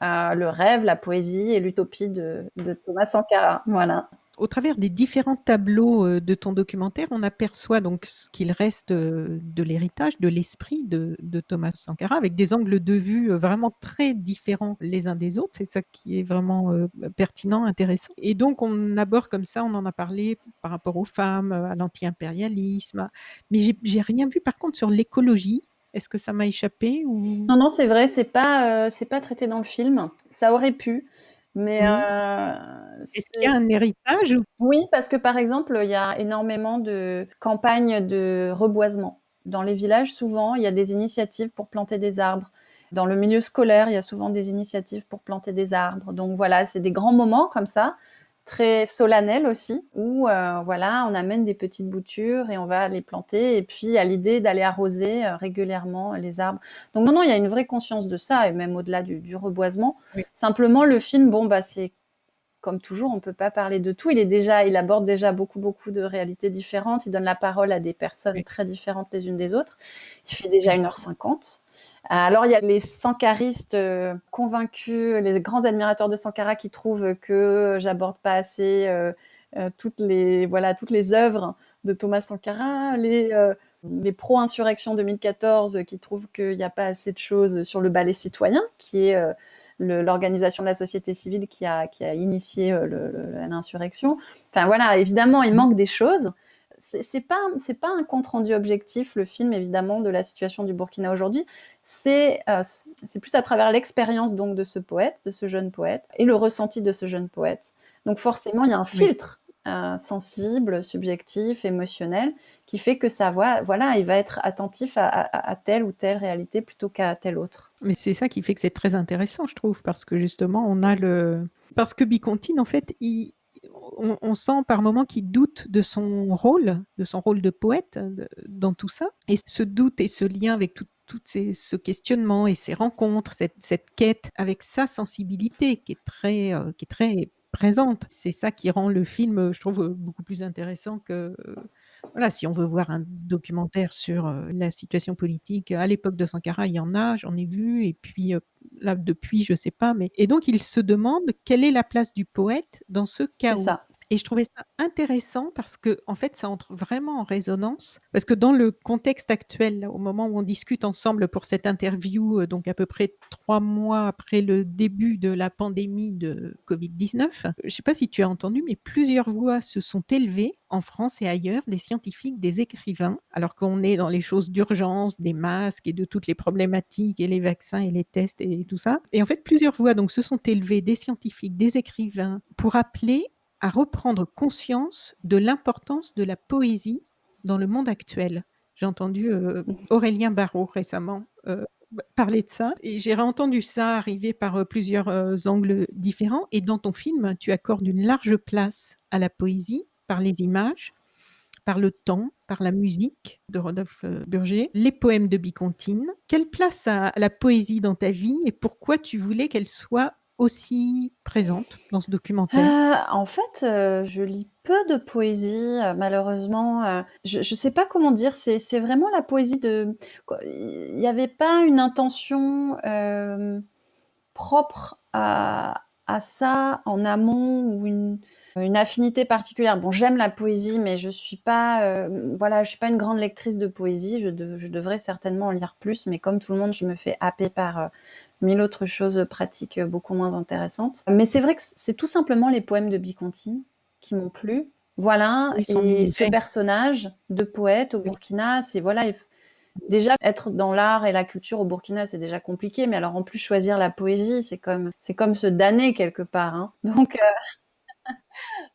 le rêve, la poésie et l'utopie de Thomas Sankara. Voilà. Au travers des différents tableaux de ton documentaire, on aperçoit donc ce qu'il reste de l'héritage, de l'esprit de Thomas Sankara, avec des angles de vue vraiment très différents les uns des autres. C'est ça qui est vraiment pertinent, intéressant. Et donc, on aborde comme ça, on en a parlé par rapport aux femmes, à l'anti-impérialisme, mais j'ai rien vu par contre sur l'écologie. Est-ce que ça m'a échappé ou... Non, non, c'est vrai, c'est pas traité dans le film. Ça aurait pu, mais Oui. Est-ce qu'il y a un héritage? oui, parce que par exemple, il y a énormément de campagnes de reboisement. Dans les villages, souvent, il y a des initiatives pour planter des arbres. Dans le milieu scolaire, il y a souvent des initiatives pour planter des arbres. Donc voilà, c'est des grands moments comme ça, très solennels aussi, où voilà, on amène des petites boutures et on va les planter. Et puis, il y a l'idée d'aller arroser régulièrement les arbres. Donc non, non, il y a une vraie conscience de ça, et même au-delà du reboisement. Oui. Simplement, le film, bon, bah, c'est comme toujours, on ne peut pas parler de tout. Il aborde déjà beaucoup, beaucoup de réalités différentes. Il donne la parole à des personnes Oui. très différentes les unes des autres. Il fait déjà Oui. 1h50. Alors, il y a les sankaristes convaincus, les grands admirateurs de Sankara qui trouvent que j'aborde pas assez toutes les œuvres de Thomas Sankara, les pro-insurrection 2014 qui trouvent qu'il n'y a pas assez de choses sur le ballet citoyen, qui est l'organisation de la société civile qui a initié l'insurrection. Enfin voilà, évidemment, il manque des choses. C'est pas un compte rendu objectif, le film, évidemment, de la situation du Burkina aujourd'hui. C'est plus à travers l'expérience donc de ce poète, de ce jeune poète, et le ressenti de ce jeune poète. Donc forcément, il y a un Oui. filtre sensible, subjectif, émotionnel, qui fait que voilà, il va être attentif à telle ou telle réalité plutôt qu'à telle autre. Mais c'est ça qui fait que c'est très intéressant, je trouve, parce que justement, parce que Bicontine, en fait, on sent par moments qu'il doute de son rôle de poète dans tout ça. Et ce doute et ce lien avec ce questionnement et ces rencontres, cette quête avec sa sensibilité qui est très présente. C'est ça qui rend le film, je trouve, beaucoup plus intéressant que voilà, si on veut voir un documentaire sur la situation politique à l'époque de Sankara, il y en a, j'en ai vu, et puis là, depuis, je ne sais pas. Et donc, il se demande quelle est la place du poète dans ce C'est chaos. ça. Et je trouvais ça intéressant parce que, en fait, ça entre vraiment en résonance. Parce que dans le contexte actuel, là, au moment où on discute ensemble pour cette interview, donc à peu près 3 mois après le début de la pandémie de Covid-19, je ne sais pas si tu as entendu, mais plusieurs voix se sont élevées en France et ailleurs, des scientifiques, des écrivains, alors qu'on est dans les choses d'urgence, des masques et de toutes les problématiques et les vaccins et les tests et tout ça. Et en fait, plusieurs voix donc se sont élevées, des scientifiques, des écrivains, pour appeler à reprendre conscience de l'importance de la poésie dans le monde actuel. J'ai entendu, Aurélien Barraud récemment, parler de ça et j'ai réentendu ça arriver par, plusieurs, angles différents et dans ton film, tu accordes une large place à la poésie par les images, par le temps, par la musique de Rodolphe, Burger, les poèmes de Bicontine. Quelle place a la poésie dans ta vie et pourquoi tu voulais qu'elle soit aussi présente dans ce documentaire? En fait, je lis peu de poésie, malheureusement, je sais pas comment dire, c'est vraiment la poésie de quoi il y avait pas une intention, propre à ça en amont ou une affinité particulière. Bon, j'aime la poésie, mais je suis pas, voilà, je suis pas une grande lectrice de poésie. Je devrais certainement en lire plus, mais comme tout le monde, je me fais happer par, 1000 autres choses pratiques, beaucoup moins intéressantes. Mais c'est vrai que c'est tout simplement les poèmes de Bicontine qui m'ont plu. Voilà, Oui, son et ce univers. personnage de poète au Oui. Burkina, c'est voilà, déjà être dans l'art et la culture au Burkina, c'est déjà compliqué, mais alors en plus choisir la poésie, c'est comme se damner quelque part, hein.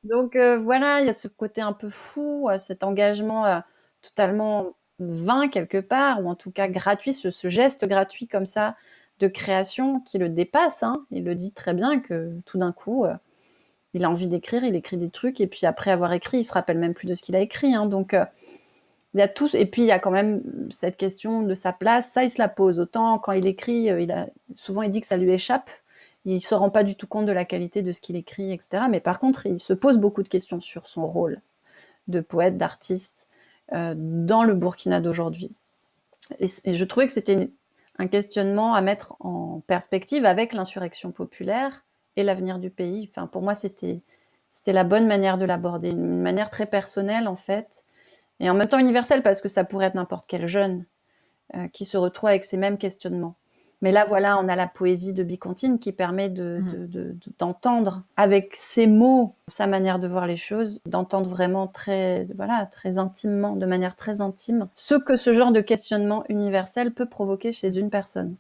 Donc voilà, il y a ce côté un peu fou, cet engagement, totalement vain quelque part, ou en tout cas gratuit, ce geste gratuit comme ça de création qui le dépasse, hein. Il le dit très bien que tout d'un coup, il a envie d'écrire, il écrit des trucs et puis après avoir écrit, il se rappelle même plus de ce qu'il a écrit, hein. Donc il y a tout, et puis il y a quand même cette question de sa place, ça il se la pose. Autant quand il écrit, souvent il dit que ça lui échappe, il se rend pas du tout compte de la qualité de ce qu'il écrit, etc. Mais par contre, il se pose beaucoup de questions sur son rôle de poète, d'artiste dans le Burkina d'aujourd'hui. Et je trouvais que c'était un questionnement à mettre en perspective avec l'insurrection populaire et l'avenir du pays. Enfin, pour moi, c'était la bonne manière de l'aborder, une manière très personnelle en fait, et en même temps universelle, parce que ça pourrait être n'importe quel jeune qui se retrouve avec ces mêmes questionnements. Mais là, voilà, on a la poésie de Bicontine qui permet Mmh. d'entendre avec ses mots, sa manière de voir les choses, d'entendre vraiment très, voilà, très intimement, de manière très intime, ce que ce genre de questionnement universel peut provoquer chez une personne.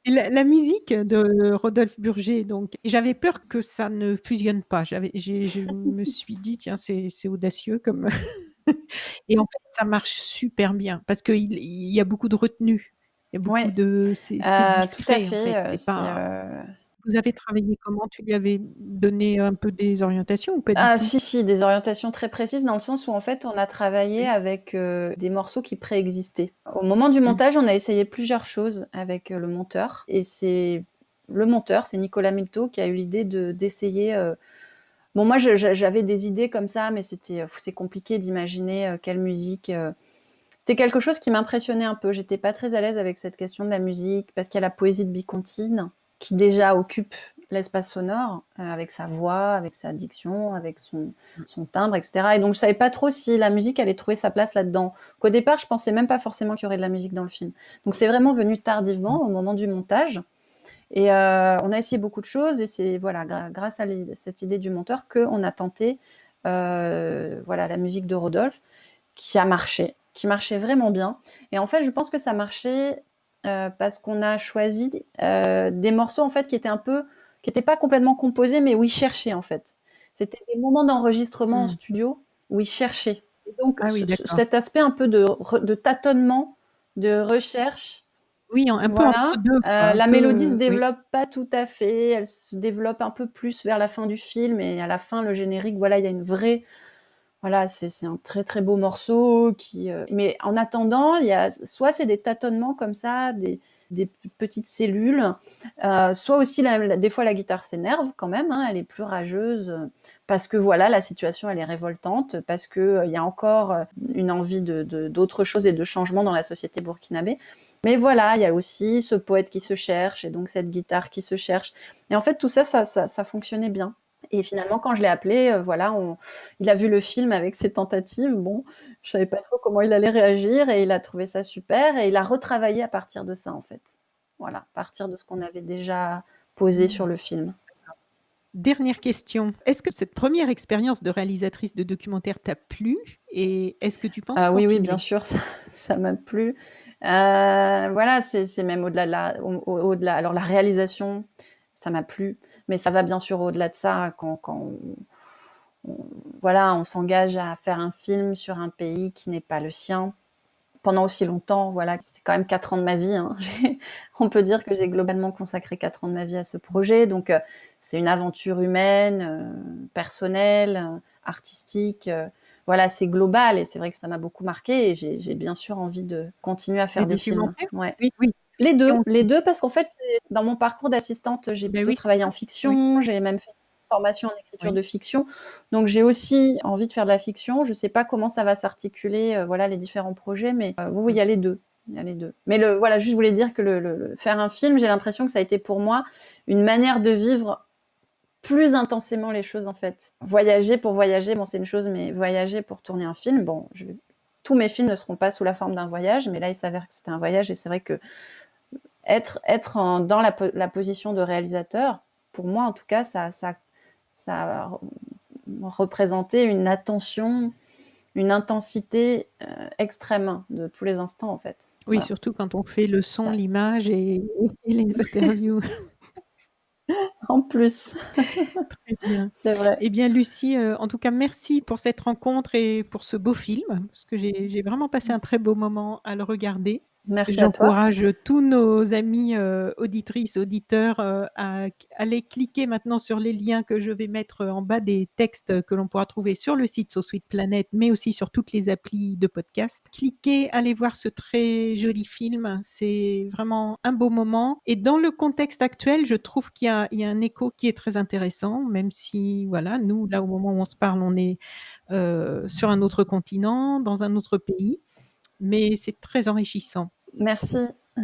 Et la musique de Rodolphe Burger donc j'avais peur que ça ne fusionne pas. Je me suis dit: «Tiens, c'est audacieux comme» et en fait, ça marche super bien parce qu'il y a beaucoup de retenue. Il y a beaucoup Ouais, de c'est tout à discret en fait. fait, c'est pas vous avez travaillé comment? Tu lui avais donné un peu des orientations ou pas du Ah tout? si, si, des orientations très précises dans le sens où en fait on a travaillé Oui. avec des morceaux qui préexistaient. Au moment du Mmh. montage, on a essayé plusieurs choses avec le monteur, et c'est Nicolas Milteau qui a eu l'idée d'essayer. Bon, moi j'avais des idées comme ça, mais c'est compliqué d'imaginer quelle musique. C'était quelque chose qui m'impressionnait un peu. J'étais pas très à l'aise avec cette question de la musique parce qu'il y a la poésie de Bicontine qui déjà occupe l'espace sonore avec sa voix, avec sa diction, avec son timbre, etc. Et donc je savais pas trop si la musique allait trouver sa place là-dedans. Qu'au départ, je pensais même pas forcément qu'il y aurait de la musique dans le film. Donc c'est vraiment venu tardivement au moment du montage. Et on a essayé beaucoup de choses, et c'est voilà, grâce à cette idée du monteur qu'on a tenté voilà, la musique de Rodolphe, qui marchait vraiment bien. Et en fait, je pense que ça marchait parce qu'on a choisi des morceaux en fait qui étaient pas complètement composés, mais où il cherchait en fait. C'était des moments d'enregistrement en Mmh. studio où il cherchait. Et donc Ah oui, d'accord. cet aspect un peu de tâtonnement, de recherche, Oui, un peu entre voilà. 2 quoi, un La mélodie se peu, oui. développe pas tout à fait, elle se développe un peu plus vers la fin du film, et à la fin, le générique, voilà, il y a une vraie, voilà, c'est un très, très beau morceau mais en attendant, il y a soit c'est des tâtonnements comme ça, des petites cellules, soit aussi des fois la guitare s'énerve quand même, hein, elle est plus rageuse, parce que voilà, la situation elle est révoltante, parce que, il y a encore, une envie d'autre chose et de changement dans la société burkinabé. Mais voilà, il y a aussi ce poète qui se cherche et donc cette guitare qui se cherche, et en fait tout ça, ça fonctionnait bien. Et finalement quand je l'ai appelé, voilà, il a vu le film avec ses tentatives. Bon, je savais pas trop comment il allait réagir, et il a trouvé ça super, et il a retravaillé à partir de ça en fait. Voilà, à partir de ce qu'on avait déjà posé Mmh. sur le film. Dernière question, est-ce que cette première expérience de réalisatrice de documentaire t'a plu et est-ce que tu penses Ah oui, oui, bien continuer? sûr, ça m'a plu. Voilà, c'est même au-delà de au-delà, alors la réalisation, ça m'a plu, mais ça va bien sûr au-delà de ça, quand on s'engage à faire un film sur un pays qui n'est pas le sien pendant aussi longtemps. Voilà, c'est quand même 4 ans de ma vie. Hein. On peut dire que j'ai globalement consacré 4 ans de ma vie à ce projet. Donc, c'est une aventure humaine, personnelle, artistique. Voilà, c'est global et c'est vrai que ça m'a beaucoup marqué et j'ai bien sûr envie de continuer à faire des films. Ouais. Oui. Les deux, parce qu'en fait, dans mon parcours d'assistante, j'ai plutôt travaillé en fiction, j'ai même fait une formation en écriture de fiction. Donc, j'ai aussi envie de faire de la fiction. Je ne sais pas comment ça va s'articuler, voilà, les différents projets, mais oui, il y a les deux. Il y a les deux. Mais voilà, juste je voulais dire que faire un film, j'ai l'impression que ça a été pour moi une manière de vivre plus intensément les choses, en fait. Voyager pour voyager, bon, c'est une chose, mais voyager pour tourner un film, bon, tous mes films ne seront pas sous la forme d'un voyage, mais là, il s'avère que c'était un voyage et c'est vrai que être dans la position de réalisateur, pour moi en tout cas, ça représentait une attention, une intensité extrême de tous les instants en fait. Oui, voilà. Surtout quand on fait le son, l'image et les interviews. En plus. Très bien. C'est vrai. Eh bien Lucie, en tout cas merci pour cette rencontre et pour ce beau film, parce que j'ai vraiment passé un très beau moment à le regarder. Merci à toi. J'encourage tous nos amis auditrices, auditeurs à aller cliquer maintenant sur les liens que je vais mettre en bas des textes que l'on pourra trouver sur le site SoSweet Planet, mais aussi sur toutes les applis de podcast. Cliquez, allez voir ce très joli film, c'est vraiment un beau moment. Et dans le contexte actuel, je trouve qu'il y a un écho qui est très intéressant, même si, voilà, nous, là, au moment où on se parle, on est sur un autre continent, dans un autre pays, mais c'est très enrichissant. Merci.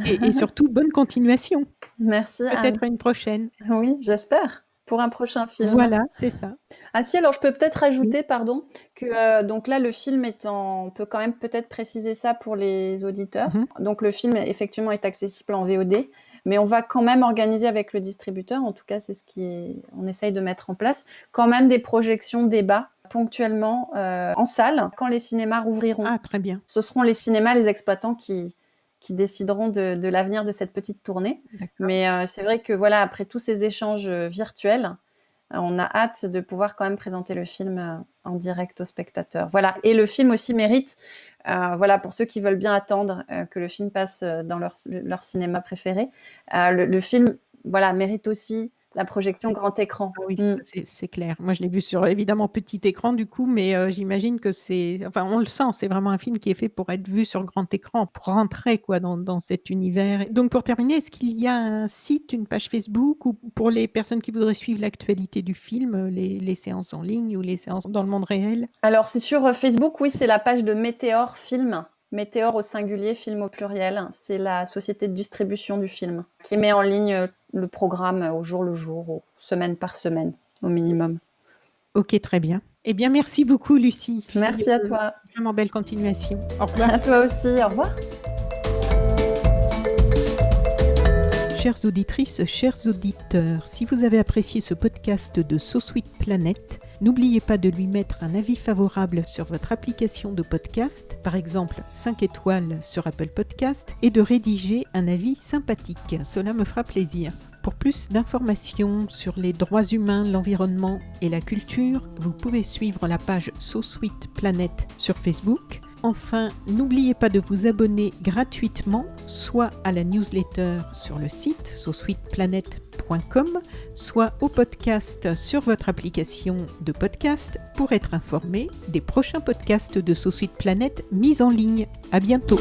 Et surtout, bonne continuation. Merci, Anne. Peut-être à une prochaine. Oui, j'espère. Pour un prochain film. Voilà, c'est ça. Ah si, alors je peux peut-être rajouter, pardon, que donc là, le film on peut quand même peut-être préciser ça pour les auditeurs. Donc le film, effectivement, est accessible en VOD, mais on va quand même organiser avec le distributeur, en tout cas, c'est on essaye de mettre en place, quand même des projections débats ponctuellement en salle, quand les cinémas rouvriront. Ah, très bien. Ce seront les cinémas, les exploitants qui décideront de l'avenir de cette petite tournée. Mais c'est vrai que voilà, après tous ces échanges virtuels, on a hâte de pouvoir quand même présenter le film en direct aux spectateurs. Voilà. Et le film aussi mérite, voilà, pour ceux qui veulent bien attendre que le film passe dans leur cinéma préféré, le film, voilà, mérite aussi la projection grand écran. Oui, c'est clair. Moi, je l'ai vu sur, évidemment, petit écran, du coup, mais j'imagine que on le sent, c'est vraiment un film qui est fait pour être vu sur grand écran, pour rentrer, quoi, dans cet univers. Donc, pour terminer, est-ce qu'il y a un site, une page Facebook, ou pour les personnes qui voudraient suivre l'actualité du film, les séances en ligne ou les séances dans le monde réel? Alors, c'est sur Facebook, oui, c'est la page de Météor Film. Météor au singulier, film au pluriel. C'est la société de distribution du film qui met en ligne le programme au jour le jour, semaine par semaine, au minimum. Ok, très bien. Eh bien, merci beaucoup, Lucie. Merci à toi. Vraiment belle continuation. Au revoir. À toi aussi, au revoir. Chères auditrices, chers auditeurs, si vous avez apprécié ce podcast de SoSweet Planet, n'oubliez pas de lui mettre un avis favorable sur votre application de podcast, par exemple 5 étoiles sur Apple Podcast, et de rédiger un avis sympathique. Cela me fera plaisir. Pour plus d'informations sur les droits humains, l'environnement et la culture, vous pouvez suivre la page SoSweet Planet sur Facebook. Enfin, n'oubliez pas de vous abonner gratuitement, soit à la newsletter sur le site sosweetplanet.com, soit au podcast sur votre application de podcast pour être informé des prochains podcasts de SoSweet Planet mis en ligne. À bientôt.